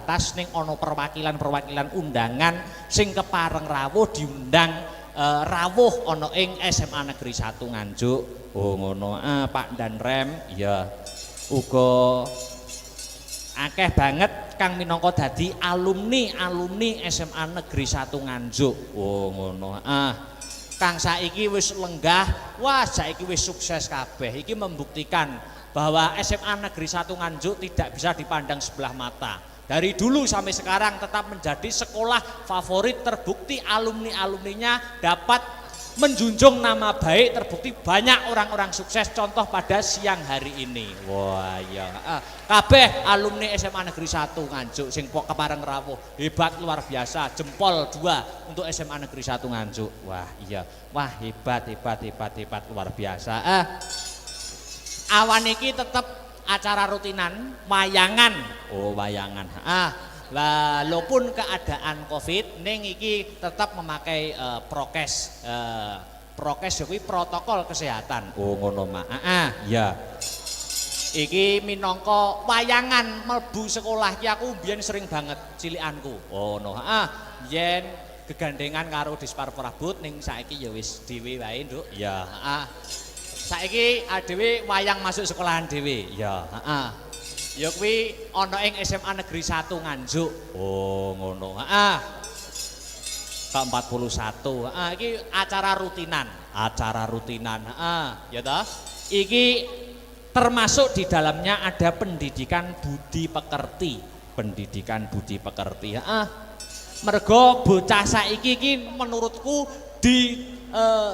terbatas ning ana perwakilan-perwakilan undangan sing kepareng rawuh diundang rawuh ana ing SMA Negeri 1 Nganjuk. Oh ngono. Pak dan Rem ya uga akeh banget kang minangka dadi alumni SMA Negeri 1 Nganjuk. Oh ngono. Kang saiki wis lenggah, wah saiki wis sukses kabeh. Iki membuktikan bahwa SMA Negeri 1 Nganjuk tidak bisa dipandang sebelah mata. Dari dulu sampai sekarang tetap menjadi sekolah favorit, terbukti alumni-alumninya dapat menjunjung nama baik, terbukti banyak orang-orang sukses, contoh pada siang hari ini. Wah ya, kabeh alumni SMA Negeri 1 Nganjuk sing kepareng rawuh hebat luar biasa, jempol 2 untuk SMA Negeri 1 Nganjuk. Wah iya, wah hebat luar biasa. Awan iki tetep acara rutinan wayangan. Oh wayangan. Walaupun keadaan Covid ning iki tetap memakai prokes. Prokes kuwi protokol kesehatan. Oh ngono Mak. Ya. Iki minangka wayangan mlebu sekolah ki aku biyen sering banget cilikanku. Oh no. Yen gegandengan karo Dispar Prabut ning saiki ya wis dhewe wae, Nduk. Ya, saiki dhewe wayang masuk sekolahan dhewe. Ya, ya kuwi ana ing SMA Negeri 1 Nganjuk. Oh, ngono. Ke-41. Iki acara rutinan. Ya toh? Iki termasuk di dalamnya ada pendidikan budi pekerti. Mergo bocah saiki iki menurutku di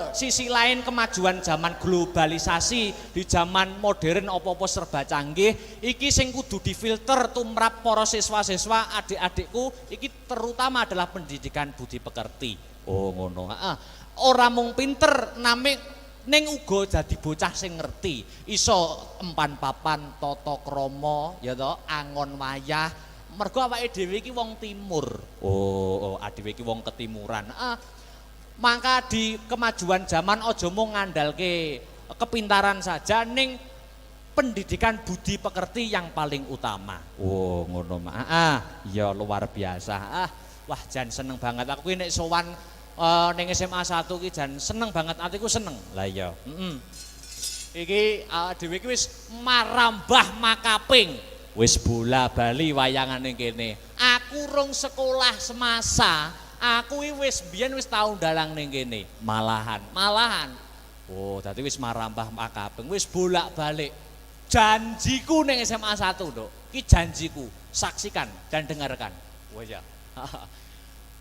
sisi lain kemajuan zaman globalisasi, di zaman modern apa-apa serba canggih, iki sing kudu difilter tumrap para siswa-siswa adik-adikku iki terutama adalah pendidikan budi pekerti. Oh ngono. Ora mung pinter name ning uga dadi bocah sing ngerti, iso empan papan tata krama ya to, angon wayah. Mergo awake dhewe iki wong timur. Oh, dhewe iki wong ketimuran. Maka di kemajuan zaman ojo mung ngandalke kepintaran saja, ning pendidikan budi pekerti yang paling utama. Oh ngono Mak. Ya luar biasa. Wah jan seneng banget aku ki nek sowan ning SMA 1 ki jan seneng banget, atiku seneng. Lah iya. Iki dhewe iki wis marambah makaping. Wis bola bali wayangan ning kene. Aku rung sekolah semasa. Aku wis biyen wis tau ndalang ning kene, malahan. Oh, dadi wis marambah makaping, wis bolak-balik. Janjiku ning SMA 1, Nduk. Ki janjiku, saksikan dan dengarkan. Oh ya.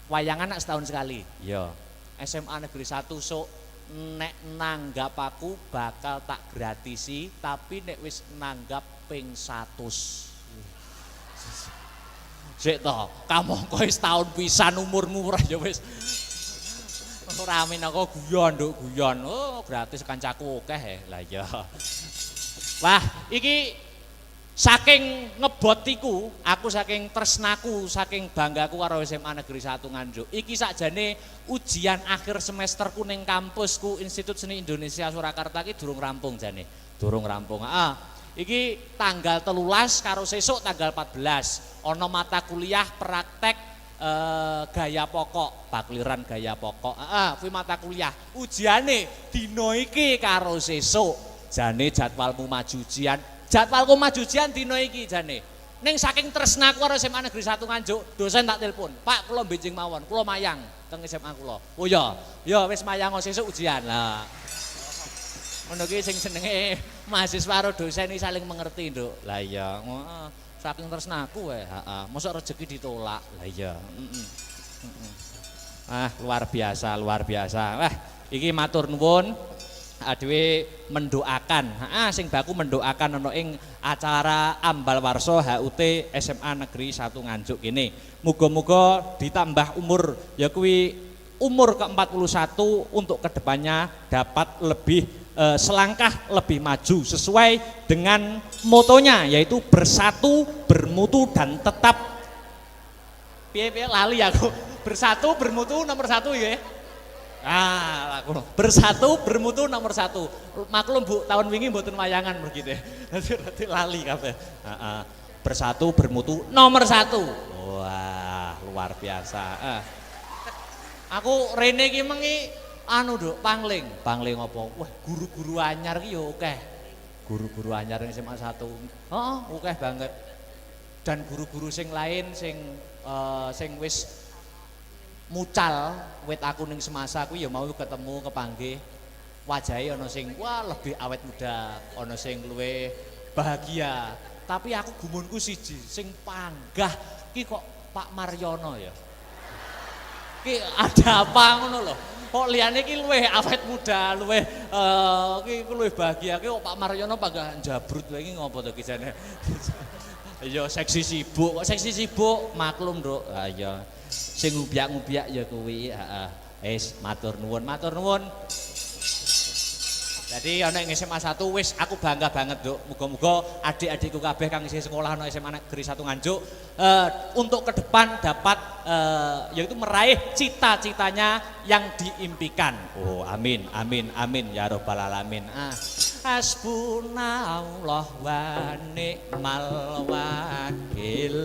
Wayangan nak setahun sekali. Ya. SMA Negeri 1 sok nek nanggap aku bakal tak gratisi, tapi nek wis nanggap ping 100. Sik to, kamangka wis taun pisan umurmu ora ya wis. Ora amin aku guyon, Nduk, guyon. Oh, gratis kancaku akeh. Lah iya. Wah, iki saking ngebotiku, aku saking tresnaku, saking banggaku karo SMA Negeri 1 Nganjuk. Iki sakjane ujian akhir semesterku ning kampusku Institut Seni Indonesia Surakarta iki durung rampung jane. Durung rampung. Iki tanggal 13 karo sesuk tanggal 14 ana mata kuliah praktek gaya pokok, bakliran gaya pokok. Kuwi mata kuliah. Ujiane dina iki karo sesuk. Jane jadwalmu maju ujian. Jadwalku maju ujian dina iki jane. Ning saking tresnaku karo SMA Negeri 1 Nganjuk, dosen tak telepon. Pak, kula benjing mawon, kula mayang teng SMA kula. Oh ya, ya wis mayang sesuk ujian. Lah. Ngono ki sing senenge mahasiswa karo dosen iki saling mengerti, Nduk. Lah iya, saking tresnaku wae, mosok rezeki ditolak. Lah iya, luar biasa. Wah, iki matur nuwun dhewe mendoakan. Sing baku mendoakan ana ing acara ambal warsa HUT SMA Negeri 1 Nganjuk kene. Muga-muga ditambah umur ya kuwi umur ke-41 untuk kedepannya dapat lebih selangkah lebih maju sesuai dengan motonya yaitu bersatu, bermutu dan tetap piye-piye lali aku. Bersatu, bermutu nomor 1 ya. Aku bersatu, bermutu nomor 1. Maklum Bu, tahun wingi mboten wayangan begitu. Nanti lali kabeh. Bersatu, bermutu nomor 1. Wah, luar biasa. Aku rene iki mengi anu Nduk, pangling. Pangling apa? Wah, guru-guru anyar iki yo akeh. Guru-guru anyar ning SMA 1. Heeh, akeh banget. Dan guru-guru sing lain sing wis mucal wit aku ning semasa aku ya mau ketemu kepanggih. Wajahe ana sing wah lebih awet muda, ana sing luwih bahagia. Tapi aku gumunku siji, sing panggah ki kok Pak Maryono ya. Ki ada apa ngono lho. Kok liyane ki luwih awet muda, luwih ki luwih bahagia. Ki kok Pak Maryono panggah jabrut wae iki ngopo to ki jane. Ya seksi sibuk, kok seksi sibuk maklum Nduk. Ha iya. Sing ngubiak-ngubiak ya kuwi, heeh. Wis matur nuwun, matur nuwun. Jadi ana ing SMA 1 wis aku bangga banget Nduk. Muga-muga adik-adikku kabeh kang isih sekolah ana SMA Negeri 1 Nganjuk untuk ke depan dapat yaitu meraih cita-citanya yang diimpikan. Oh, amin amin amin ya rabbal alamin. Hasbunallah wa ni'mal wakil.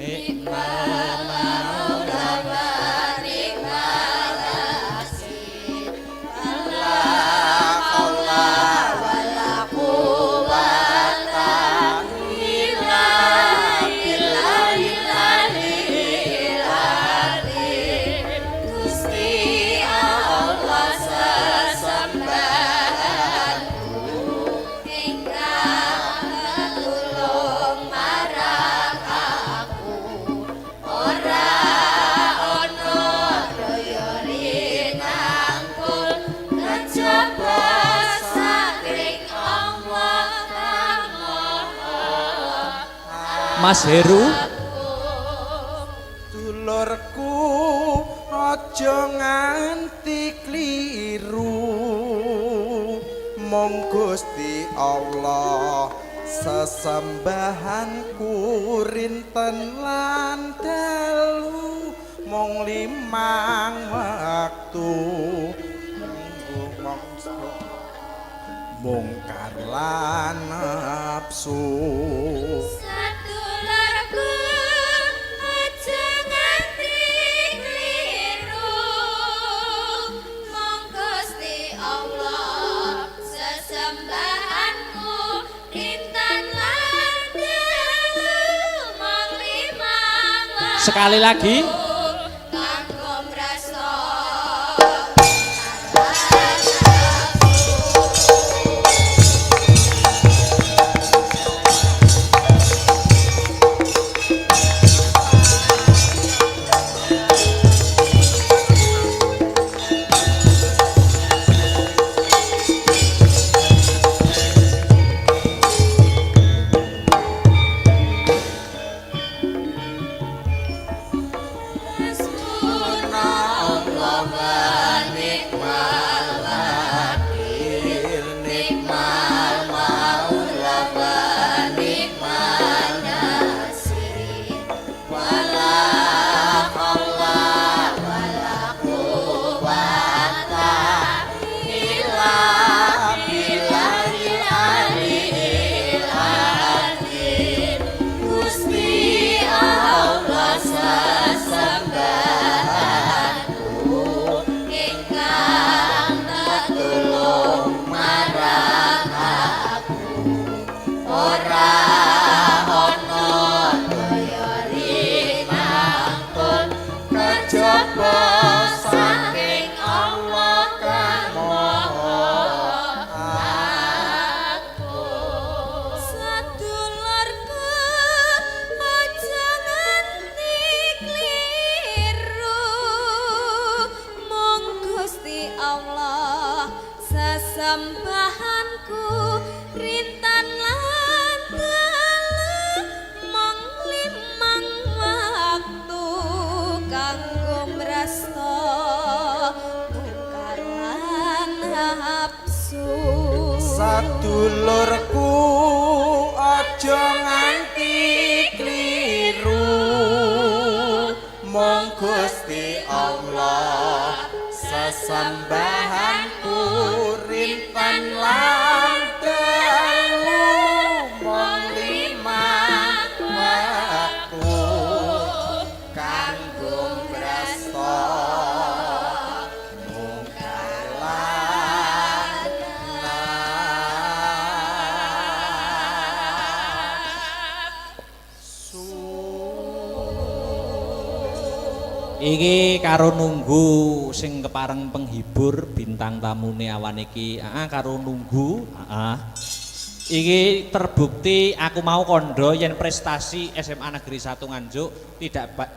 Ni'mal maula wa ni'mal nasir. Mas Heru, dulurku aja nganti kliru, mong Gusti Allah sesembahanku rinten lan dalu, mong 5 waktu mungkar lan nafsu. Sekali lagi. Sembahanku rintan lan dalu mong 5 waktu kanggo mrasta mungkar lan nafsu. Sadulurku aja nganti kliru, mong Gusti Allah sesembahanku rintan lan dalu mong 5 waktu Iki karo nunggu sing kepareng penghibur bintang tamune awan iki. Karo nunggu, iki terbukti aku mau kondo yen prestasi SMA Negeri 1 Nganjuk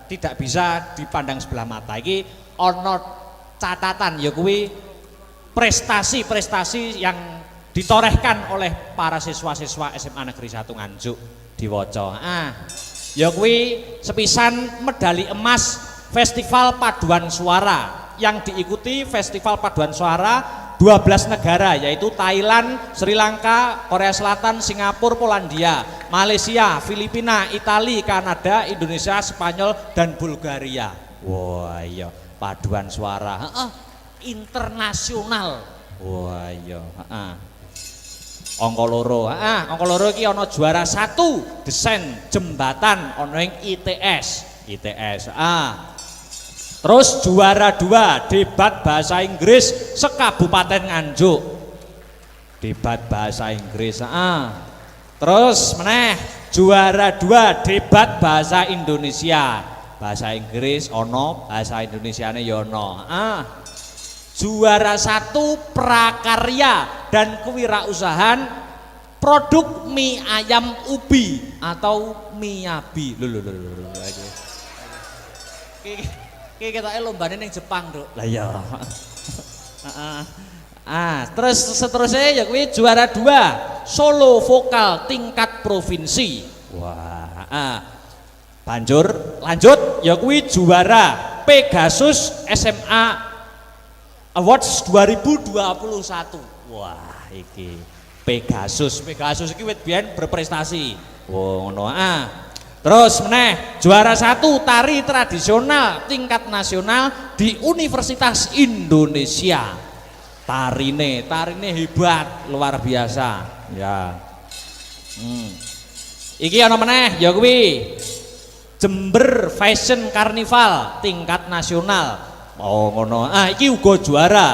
tidak bisa dipandang sebelah mata. Iki ana catatan ya kuwi prestasi-prestasi yang ditorehkan oleh para siswa-siswa SMA Negeri 1 Nganjuk diwaca. Ya kuwi sepisan medali emas Festival Paduan Suara yang diikuti Festival Paduan Suara 12 negara yaitu Thailand, Sri Lanka, Korea Selatan, Singapura, Polandia, Malaysia, Filipina, Italia, Kanada, Indonesia, Spanyol dan Bulgaria. Wah iya, paduan suara internasional. Wah iya, angka loro iki ana juara 1 desain jembatan ana ing ITS. Terus juara 2 debat bahasa Inggris sekabupaten Nganjuk. Debat bahasa Inggris. Terus meneh juara 2 debat bahasa Indonesia. Bahasa Inggris ono, bahasa Indonesiane ya ono. Juara 1 prakarya dan kewirausahaan produk mie ayam ubi atau miyabi. Ki ketoke lombane ning Jepang, Nduk. Lah iya. Terus seterusnya ya kuwi juara 2 solo vokal tingkat provinsi. Wah. Banjur lanjut ya kuwi juara Pegasus SMA Awards 2021. Wah, iki Pegasus iki wit biyen berprestasi. Ngono. Terus meneh juara 1 tari tradisional tingkat nasional di Universitas Indonesia. Tarine hebat, luar biasa. Ya. Iki ana meneh ya kuwi Jember Fashion Carnival tingkat nasional. Oh ngono. Iki uga juara.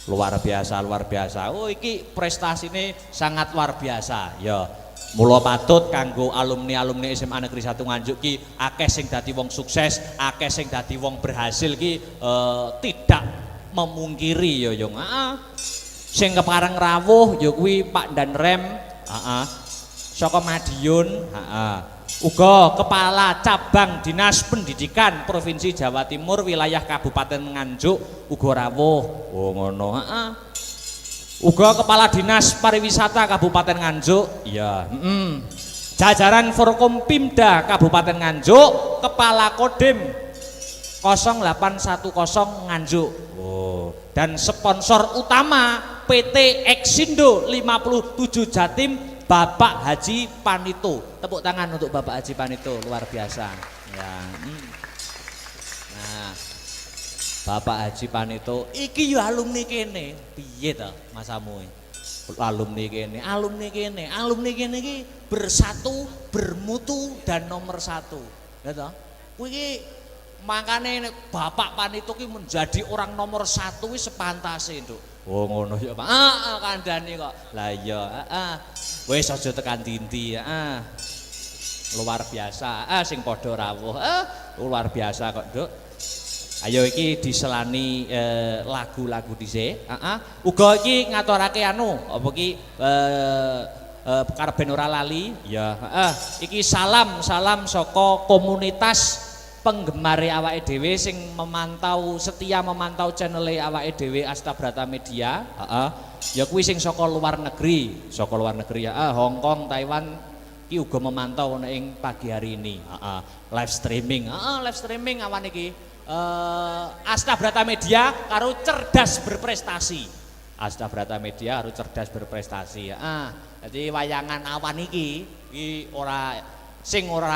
Luar biasa. Oh iki prestasine sangat luar biasa. Ya. Mula patut kanggo alumni SMA Negeri 1 Nganjuk ki akeh sing dadi wong sukses, akeh sing dadi wong berhasil ki tidak memungkiri ya Yung. Sing kepareng rawuh ya kuwi Pak Danrem, saka Madiun, uga kepala cabang Dinas Pendidikan Provinsi Jawa Timur wilayah Kabupaten Nganjuk uga rawuh. Oh ngono. Uga kepala Dinas Pariwisata Kabupaten Nganjuk, iya. Jajaran Forkompimda Kabupaten Nganjuk, kepala Kodim 0810 Nganjuk. Oh, dan sponsor utama PT Exindo 57 Jatim Bapak Haji Panito. Tepuk tangan untuk Bapak Haji Panito, luar biasa. Ya. Nah, Bapak Haji Panito iki yo alumni kene. Piye to masamu? Alumni kene iki bersatu, bermutu dan nomor 1. Ya toh? Kuwi iki makane Bapak Panito ki menjadi orang nomor 1 wis sepantase, Nduk. Oh ngono ya, Pak. Kandhani kok. Lah iya, wis aja tekan dindi, luar biasa. Sing padha rawuh. Luar biasa kok, Nduk. Ayo iki diselani lagu-lagu dhisik. Uga iki ngaturake apa ki karben ora lali. Ya, iki salam saka komunitas penggemar awake dhewe sing setia memantau channel awake dhewe Astabrata Media. Ya kuwi sing saka luar negeri ya. Hong Kong, Taiwan ki uga memantau ing pagi hari ini. Live streaming awan iki. Astabrata Media karo cerdas berprestasi. Astabrata Media harus cerdas berprestasi. Jadi wayangan awan iki ora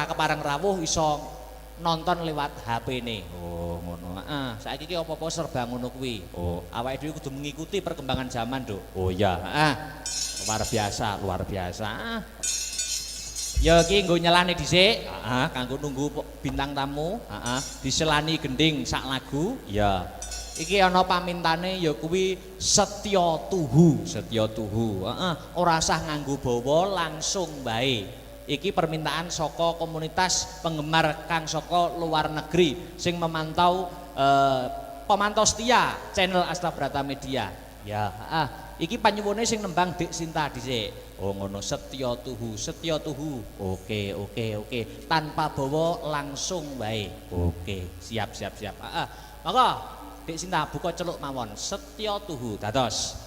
kepareng rawuh iso nonton lewat HP-ne. Oh, ngono. Saiki iki apa-apa serba ngono kuwi. Oh, awake dhewe kudu mengikuti perkembangan zaman, Nduk. Oh iya, luar biasa. Ya iki nggo nyelani dhisik, kanggo nunggu bintang tamu, diselani gending sak lagu. Ya. Iki ana pamintane ya kuwi setya tuhu. Ora usah nganggo bawa langsung bae. Iki permintaan saka komunitas penggemar kang saka luar negeri sing memantau pemantau setia channel Astra Brata Media. Ya, iki panyuwune sing nembang Dik Sinta dhisik. Oh ngono, Setya Tuhu. Oke. Tanpa bawa langsung wae. Oke, siap. Maka Dik Sinta buka celuk mawon. Setya Tuhu dados.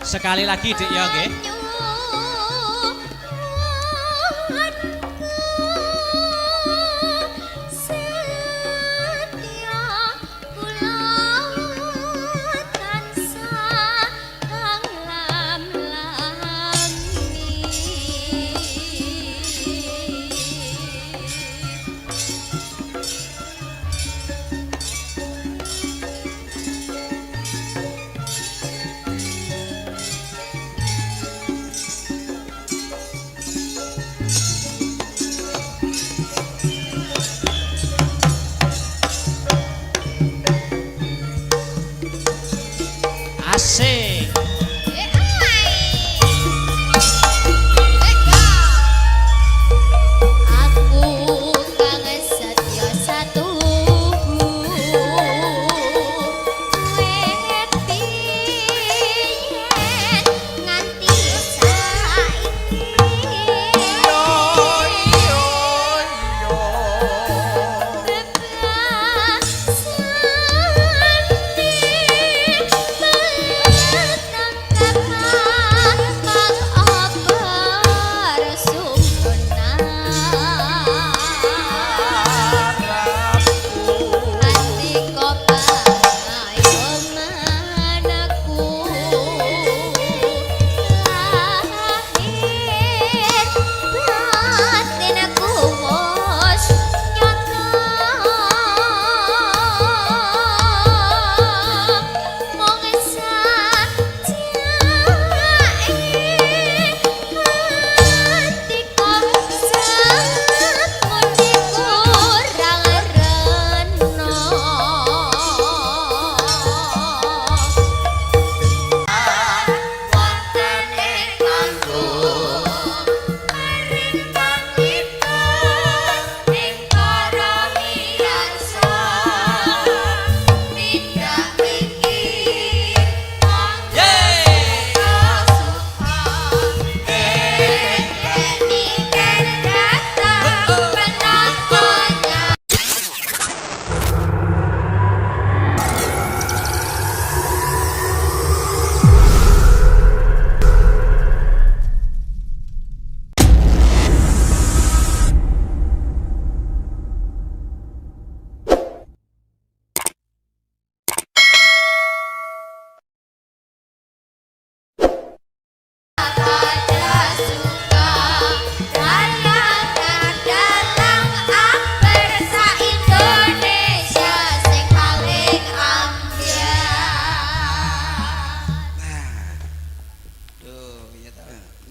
Sekali lagi Dik ya nggih. Asik.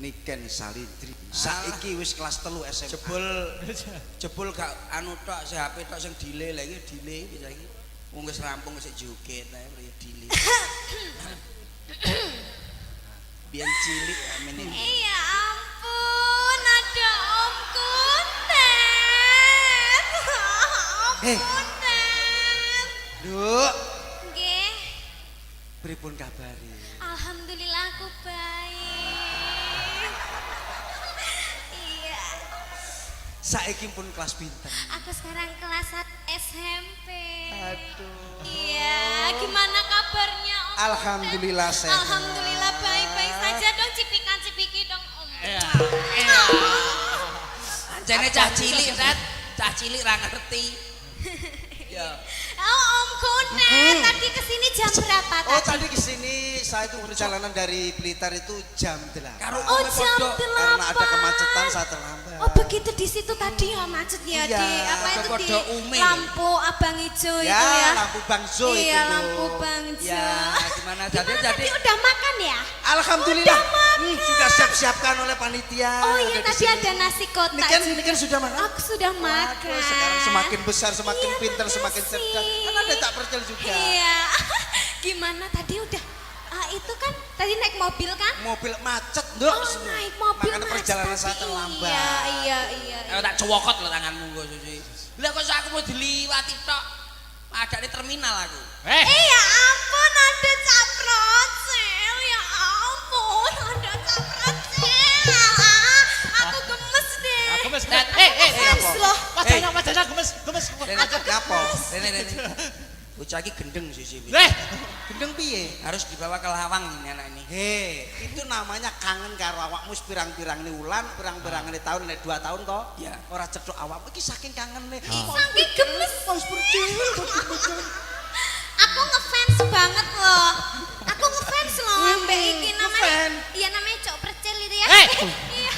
Niken Salindri. Saiki wis kelas 3 SMA. Jebul gak anu tok si HP tok sing delay lha iki delay iki saiki. Wong wis rampung sik joget ae ya delay. Biyen cilik amene. Ya ampun, ada Om Kuntet. Om Kuntet. Duk. Nggih. pripun kabari? Alhamdulillah aku baik. Iya. Saiki pun kelas pinten? Aku sekarang kelas 1 SMP. Aduh. Iya, gimana kabarnya Om? Alhamdulillah sehat. Alhamdulillah baik-baik saja dong, cipikan-cipiki dong Om. Iya. Jane cah cilik, Rat. Cah cilik ra ngerti. Ya. Oh Om Kunet, tadi kesini jam berapa tadi? Oh tadi kesini saya itu perjalanan dari Blitar itu jam 8. Karo Oh ome jam podo. 8. Karena ada kemacetan saya terlambat. Oh begitu di situ tadi ya macetnya Iya, di apa itu di podo ume. lampu abang hijau Ya, itu ya. lampu bangso itu. Iya loh. lampu bangjo. Ya, gimana Gimana jadi tadi udah makan ya? Alhamdulillah. Udah makan. Sudah siap-siapkan oleh panitia. Oh iya Udah tadi di sini. ada nasi kotak. Ini kan sudah makan. Aku sudah makan. Waduh, sekarang semakin besar, semakin Iya, pintar, semakin makasih. cerdas. Kan ada tak percel juga. Iya. Gimana tadi udah itu kan tadi naik mobil kan? Mobil macet, Nduk. Oh naik mobil Makanya macet perjalanan saya tadi. terlambat. Iya. tak cowokot lho tanganmu kok Susi. Lah kok aku mau diliwati tok. Ada di terminal aku. Ya ampun ada caprocel. Ya ampun ada caprocel. Aku gemes deh. Gemes. Gemes loh. Wajahnya gemes. Ngapo? Rene. Bocah iki gendeng Susi. Gendeng piye? Harus dibawa ke Lawang ini anak ini. Itu namanya kangen karo awakmu pirang-pirang wulan, pirang-pirang tahun, 2 tahun toh. Ya. Ora cedhok awakmu iki saking kangen nih. Saking gemes. Pas berdiri. Aku ngefans banget loh. Aku ngefans loh Mbak iki namanya. Ngefans? Iya namanya Cok Percil itu ya. Hei! Iya.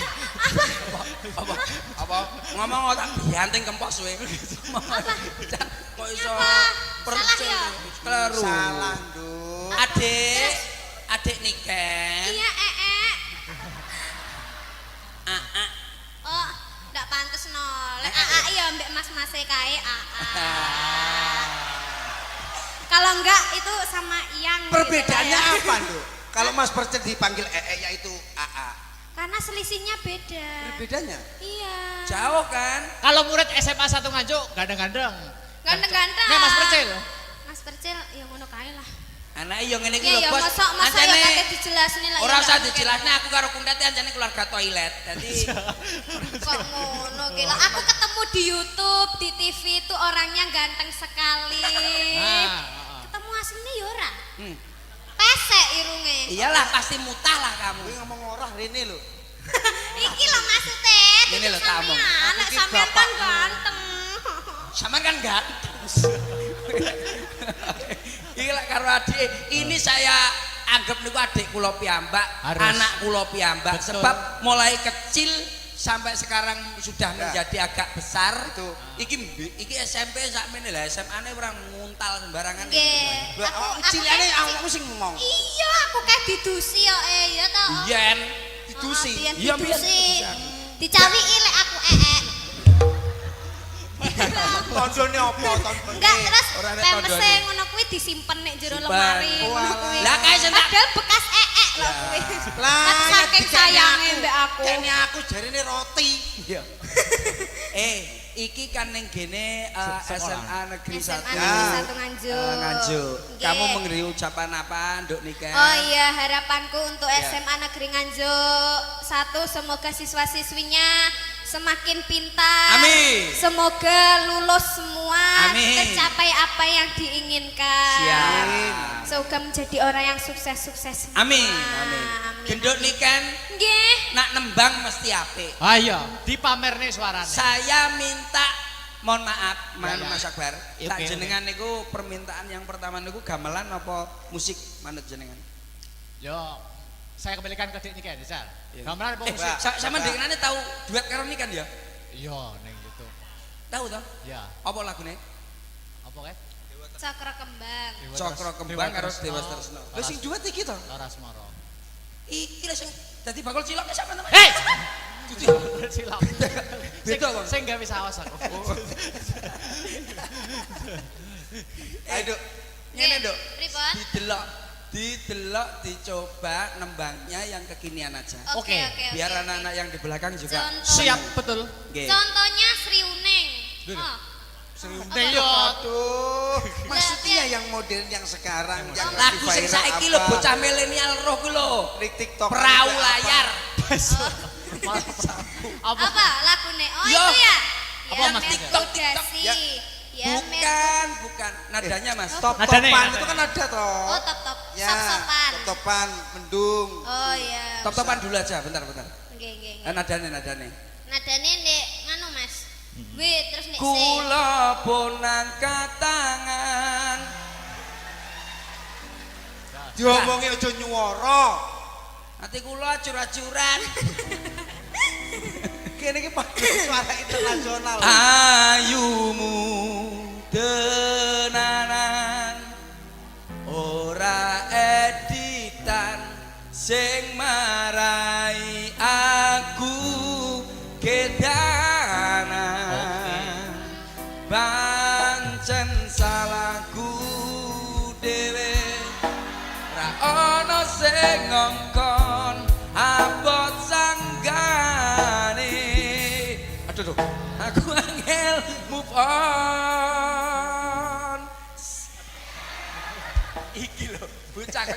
Apa? Ngomong otak dianting kempos kowe. Kok iso percil? ya? Kleru. Salah, Nduk. Adik Niken. Iya AA. Oh, ndak pantes no. Lek AA ya mbek mas-mase kae AA. Kalau enggak itu sama Iyang. Perbedaannya gitu, apa, Nduk? Kalau Mas Percil dipanggil yaitu AA. Karena selisihnya beda. Bedanya? Iya. Jauh kan? Kalau murid SMA 1 Nganjuk gandeng-gandeng. Ganteng-ganteng. Nih Mas Percil. Mas Percil ya ngono kae lah. Anak iyo ngene iki Iya lho, ya Bos. masa ya kate dijelasin lah. Ora usah dijelasne aku karo Kuntet anjane keluarga toilet. Dadi Kok ngono ki lah. Aku ketemu di YouTube, di TV itu orangnya ganteng sekali. Ketemu aslinya ya ora. Pesek irunge. iyalah pasti mutah lah kamu. Kuwi ngomong ora rene lho. Iki lho maksudnya. Ini lho tamu. Anak Aku ki sampean kan bapakmu. ganteng. Sama kan ganteng. Iki lah karo adik. Ini saya anggap niku adik kula piyambak, Harus. anak kula piyambak Betul. sebab mulai kecil sampai sekarang sudah Ya. menjadi agak besar. Itu. Iki SMP sakmene lah, SMA-ne ora nguntal sembarangan. Nggih. Awakmu cilikane awakmu sing ngomong. Iya, aku kayak didusi ya ya toh. Yen Didusi. Iya, Iya, didusi. biyen. Dicawiki lek aku Tondone apa tondone? Enggak, terus Ora nek pempese tondone. ngono kuwi disimpen nek jero Simpen. lemari ngono kuwi. Lah kae sing tak Padahal bekas lho kuwi. Lah, Kan saking dikene sayange mbek aku. Kene aku jarine roti. Iya. Iki kan ning gene SMA Negeri 1. SMA Negeri 1 Nganjuk. Nganjuk. Nggih. Kamu memberi ucapan apa, Nduk Niken? Oh iya, harapanku untuk Ya. SMA Negeri Nganjuk 1 semoga siswa-siswinya semakin pintar. Amin. Semoga lulus semua, Amin. tercapai apa yang diinginkan. Siap. Semoga menjadi orang yang sukses-sukses. semua. Amin. Amin. Genduk Niken Nggih. nak nembang mesti apik. Ayo, dipamerne suarane. Saya minta mohon maaf, Ya, ya. Mas Akbar. Oke, Tak oke. jenengan niku permintaan yang pertama niku gamelan apa musik manut jenengan? Yo, saya kembalikan ke Dik Niken, Sal. Iya. Gamelan apa musik? Mbak. Sama denganane tahu duet karo Niken ya? Iya, ning gitu. Tahu toh? Ya, Apa lagune? apa kae? Cakra kembang. Cokro Kembang karo Dewa Tresno. Lha sing duet iki to? Laras Moro. Iki lho sing dadi bakul cilok sama teman. Hei! Silap. Beda, Bang. Sing gawe saos aku. Ayo, Duk. Ngene, Duk. Pripun? Didelok, dicoba nembangnya yang kekinian aja. Oke, Oke, oke. Biar oke, anak-anak yang di belakang juga Contoh. Siap betul. Nggih. Contohnya Sri Uning. Dulu. Oh, Serumne yo. Aduh, maksudnya yang modern yang sekarang yang lagi Lagu sing viral saiki apa? lho bocah milenial roh ku lho. Di TikTok Perahu apa? layar. Apa lagune? Oh Yo. itu ya. Apa, Ya Mas? Metugasi. Ya. Ya Bukan nadanya Mas. Top-topan Nadanya, itu kan ada toh. Oh top-top. Ya, Sop-sopan. top-topan, mendung. Oh iya. Top-topan dulu aja, bentar. Nggih. Nadane. Nadane ndek nganu Mas. Wih, terus nek C. Kula pun angkat tangan. Diomongi aja nyuwara. Nanti kula acur-acuran. Kene iki padha suara internasional. Ayumu tenanan ora editan sing marai aku kedanan pancen salahku dhewe ra ono sing ngongkon abot sanggane aduh aku angel move on iki lho bocah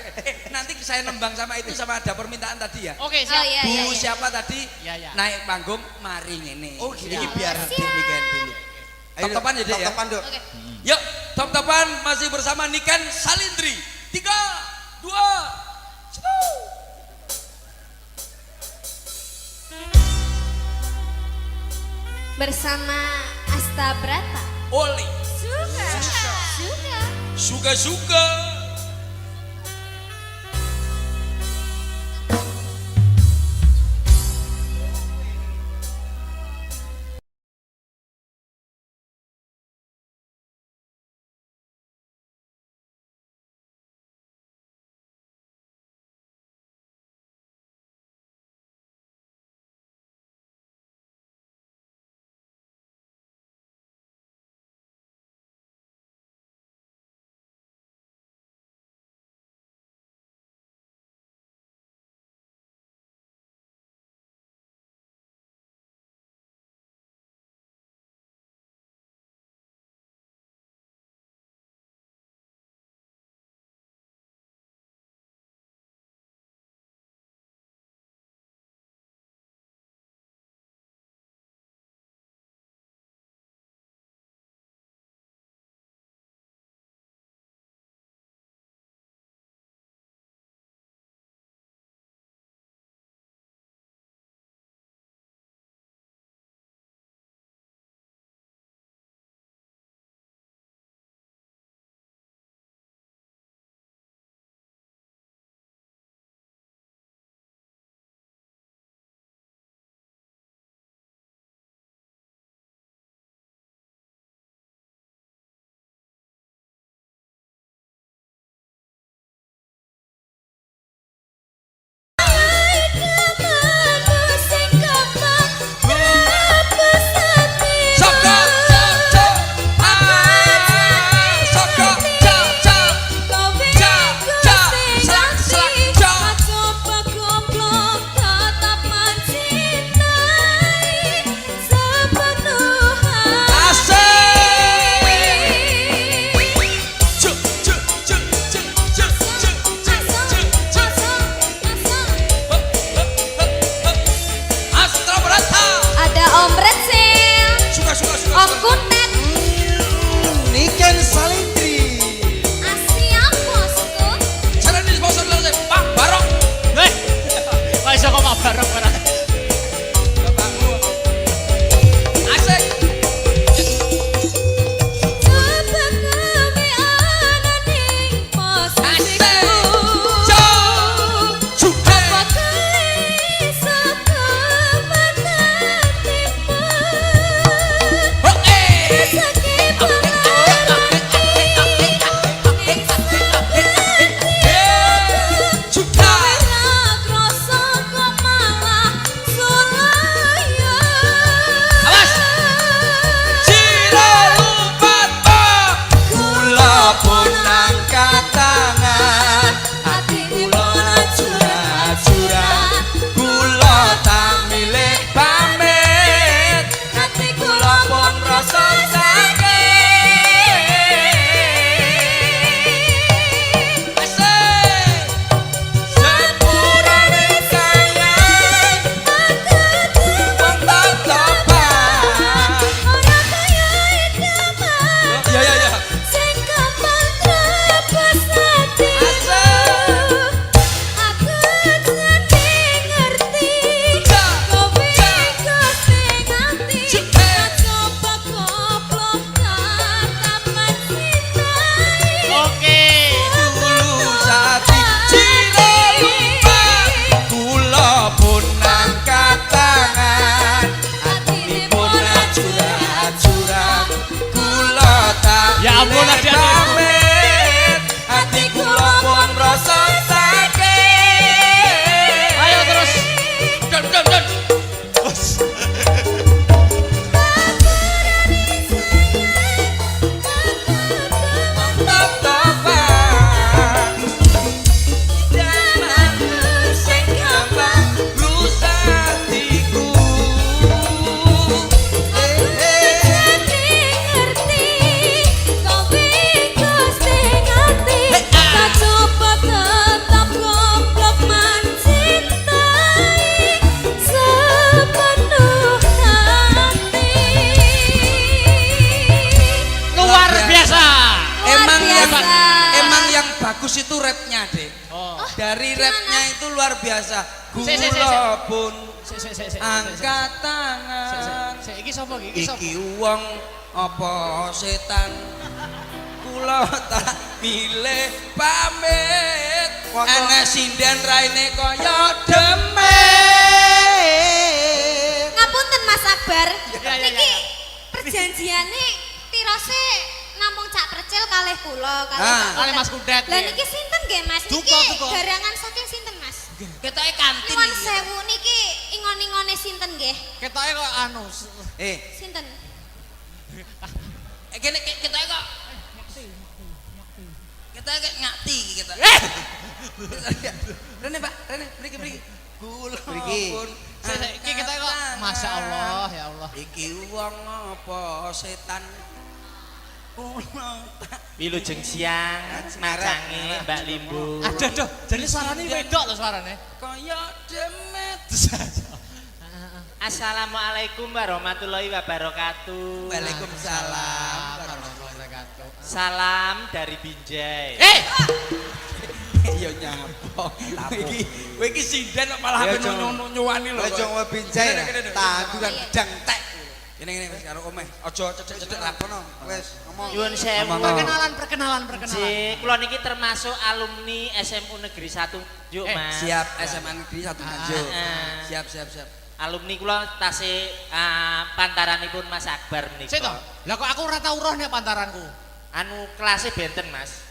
nanti saya nembang sama itu sama ada permintaan tadi ya. Oke, Oh siap. iya Bu iya. siapa tadi Iya. naik panggung mari ngene. Oh, gitu. Iki biar Siap. demikian dulu. Top-topan ya, Dek, ya? Top-topan, Dok. Oke. Yuk, top-topan masih bersama Niken Salindri. 3, 2, 1. Bersama Asta Brata. Oli. Suka. Suka-suka. ampun adik-adikku. Hati kula pun rasa sakit. Ayo terus. Dun. Emang yang bagus itu rapnya, Dek. Dari rapnya itu luar biasa. Kula pun angkat tangan. Iki sapa iki? Iki wong apa setan? Kula tak milih pamit. Ana sinden raine kaya demit. Ngapunten Mas Akbar. Ya. Niki perjanjiane tirose namung Cak Percil kalih kula Kalih Mas Kudet. Lah niki sinten nggih Mas? Duka. Niki garangan saking sinten Mas? Ketoke kantin. Nyuwun sewu niki ingon-ingone sinten nggih? Ketoke kok anu. Sinten? Kene ketoke kok ketoke ngati iki ketoke. Rene Pak, Rene mriki. Kula pun Iki ketoke kok masyaallah ya Allah. Iki wong apa setan? Wilujeng siang, macange Mbak Limbu. Aduh, jadi suarane wedok lho suarane. Kaya demit. Assalamualaikum warahmatullahi wabarakatuh. Waalaikumsalam. Salam dari Binjai. Ya nyapo. Kowe iki sinden kok malah ape nyuwani lho. Aja ngomong binjai. Tak kan dang tek. Ini wis karo omeh. Aja cecek-cecek lapono. Wis ngomong. Nyuwun sewu. Perkenalan. Ji, kula niki termasuk alumni SMU Negeri 1 Juk, Mas. Siap SMA Negeri 1 Nganjuk. Siap. Alumni kula tasih pantaranipun Mas Akbar menika. Sik to. Lah kok aku ora tau roh nek pantaranku. Anu kelasé benten, Mas.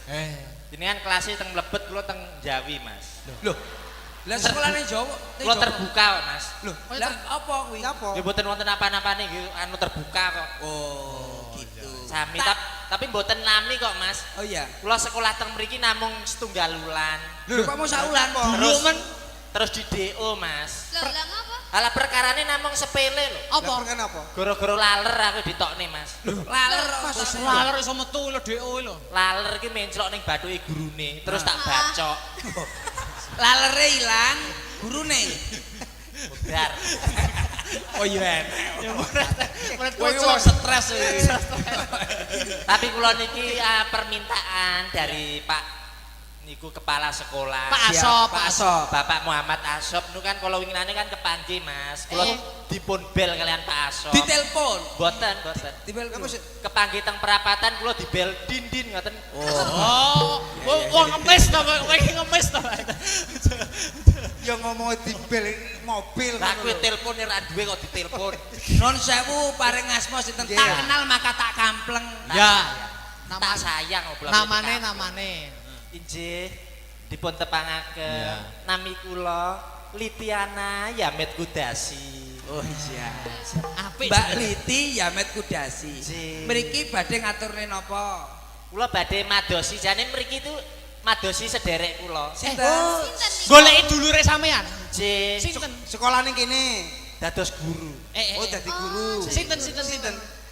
Jenengan kelasé teng mlebet kula teng Jawi, Mas. Loh. Lah sekolahane Jawa. Kula terbuka kok, Mas. Loh, lah apa kuwi? Apa? Ya mboten wonten apa-apane nggih, anu terbuka kok. Oh, gitu. Sami tapi mboten nami kok, Mas. Oh iya. Kula sekolah teng mriki namung setunggal wulan. Lho, kok mau saulan? Terus di DO, Mas. Lho, lah ngapa? Alah perkarane namung sepele lho. Apa? Kan apa? Gara-gara laler aku ditokne, Mas. Laler Wis laler iso metu lho DO lho. Laler iki menclok ning bathuke gurune, terus tak bacok. lalere ilang, gurune. Budar. Oh iya. Menurut Kowe wong stres. Tapi kula niki permintaan dari Pak niku kepala sekolah. Pak Asop. Bapak Muhammad Asop niku kan kalau winginane kan kepanggih, Mas. Kula dipun bel kalian Pak Asop. Ditelepon. Boten. Dibel apa sih? Kepanggih teng perapatan kula dibel dindin ngoten. Wong ngemis to, kowe iki ngemis to. Ya ngomong dibel mobil. Lah kuwi telepone ra duwe kok ditelepon. Non sewu paring asma sinten tak kenal maka tak kampleng. Ya. Tak sayang oblong. Namane. Injih dipun tepangaken nami kula Litiana Yamet Kudasi. Oh iya. Apik. Mbak Liti Yamet Kudasi. Nggih. Mriki badhe ngaturne napa? Kula badhe madosi jane mriki itu madosi sederek kula. Sinten? Sinten niku? Goleki dulure sampean. Nggih. Sinten? Sekolah ning kene. Dados guru. Oh dadi guru. Sinten?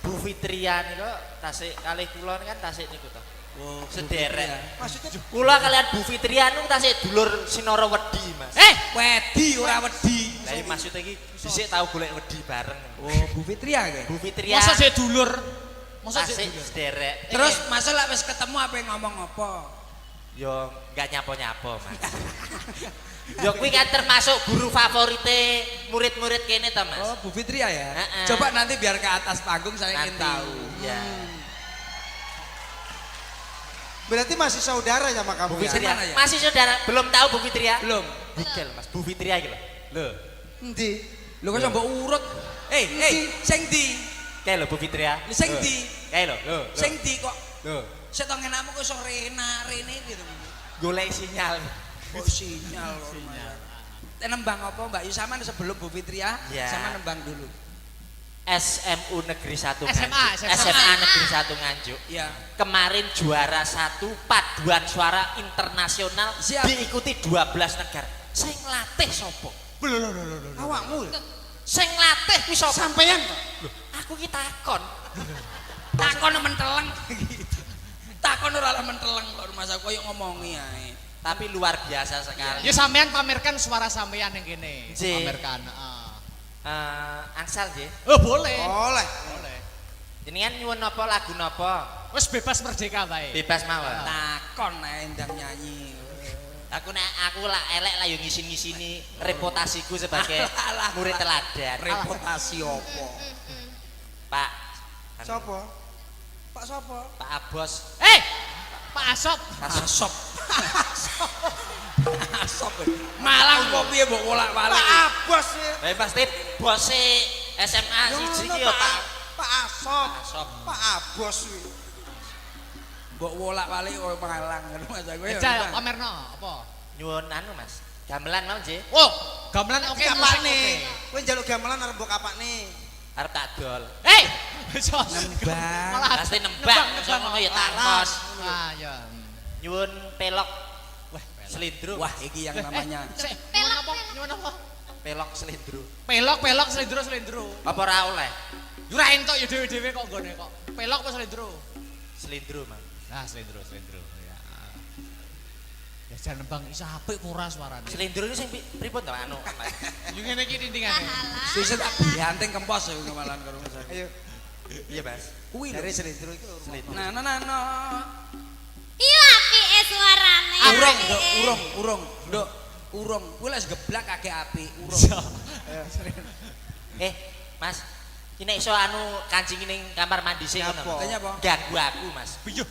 Bu Fitria niku tasik kalih kula kan tasik niku to. Oh, Sederek. Maksudnya Kula kalian Bu Fitria niku tasik dulur Sinara Wedi, Mas. wedi ora wedi. Lah iki maksud iki dhisik tau golek wedi bareng. Oh, Bu Fitria ge. Bu Fitria Masa sik dulur? tasik sederek. Terus masa lek wis ketemu apa ngomong apa? Yo enggak nyapo-nyapo, Mas. Yo kuwi kan termasuk guru favorite murid-murid kene to, Mas. Oh, Bu Fitria ya. Heeh. Coba nanti biar ke atas panggung saya ingin Nanti. tahu. Ya. berarti masih saudara sama kamu Bu ya? Fitria. Mana ya? Masih saudara belum tahu Bu Fitria? Belum. Google, Mas. Bu Fitria iki lho. Lho. Endi? Lho kok mbok urut. Sing ndi? Kae lho Bu Fitria. Sing ndi? Kae lho. Sing ndi kok Lho, sik to ngenakmu kok iso rene gitu. Golek sinyal. Kok sinyal kok. Nembang apa Mbak Yu sampean sebelum Bu Fitria? Ya. Sama nembang dulu. SMU Negeri 1 SMA, Nganjuk. SMA. SMA Negeri 1 Nganjuk. Ya. Kemarin juara 1 paduan suara internasional Siap. diikuti 12 negara. Sing latih sapa? Awakmu. Sing latih kuwi sapa? Sampeyan Lho, aku ki takon. takon menteleng. Takon ora menteleng kok Mas aku koyo ngomongi ae. Tapi luar biasa sekali. Ya sampean pamerkan suara sampean yang kene. Ji. Pamerkan, Ansal nggih. Oh, boleh. Oleh. Boleh. Jenengan nyuwun napa lagu napa? Wis bebas merdeka bae. Bebas mawon. Takon ae ndang nyanyi. Aku lah elek lah yo ngisin-ngisini reputasiku sebagai Alah, murid teladan. Reputasi opo? Pak Sopo? Pak sopo? Pak Abos. Pak Asop. Asop. Asop. Malang kok piye mbok wolak-walik? Pak Abos. Pasti bose SMA siji ki yo Pak Asop. Asop. Pak Abos kuwi. Mbok wolak-walik kok Malang ngono Mas aku ya. Ejal pamerno apa? Nyuwun anu Mas. Gamelan mau nggih. Oh, gamelan oke, musik Kapakne. oke. Kowe njaluk gamelan arep mbok kapakne. Arep tak dol. Nembang. Malah Pasti nembang iso ngono ya takon. Ah, ya. Nyuwun pelok. Wah, selindro. Wah, iki yang namanya Sik, nyuwun apa? Nyuwun apa? Pelok selindro. Pelok, selindro. Apa ora oleh? Ora entuk ya dhewe-dhewe kok nggone kok. Pelok apa selindro? Selindro, Mang. Nah, selindro. Ya. Ya jan nembang iso apik ora suarane. Selindro ini sing pripun to anu? Yo ngene iki tintingane. Susu tak dianting kempos ya ngamalan karo Mas aku. Ayo. Iya, Mas. Kuwi lho. Dari selindro iki Selindro. Nah. Iya apike suarane. Urung, apike. Dok, urung. Nduk, urung. Kuwi les geblak akeh apik, urung. Mas, ini iso anu kancing ning kamar mandi sing ngono. Apa? Tanya apa? Ganggu aku, Mas. Iya.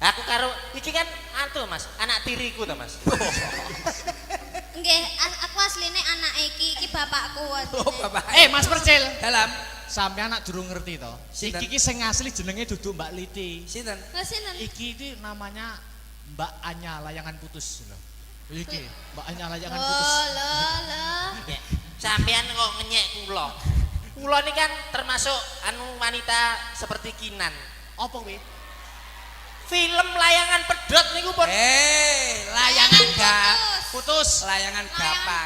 Aku karo iki kan antu, Mas, anak tiriku to, Mas. Nggih, aku asline anak iki bapakku. Oh, Bapak. Mas Percil. Dalam Sampeyan anak durung ngerti to. Sinten? Iki sing asli jenenge duduk Mbak Liti. sinten? Lha sinten? Iki iki namanya Mbak Anya layangan putus lho. Iki Mbak Anya layangan putus. Loh. Ya, sampean kok ngenyek kula. Kula ini kan termasuk anu wanita seperti Kinan. Apa kuwi? Film Layangan Pedot niku pun Layangan Layangan gak Putus. layangan gampang.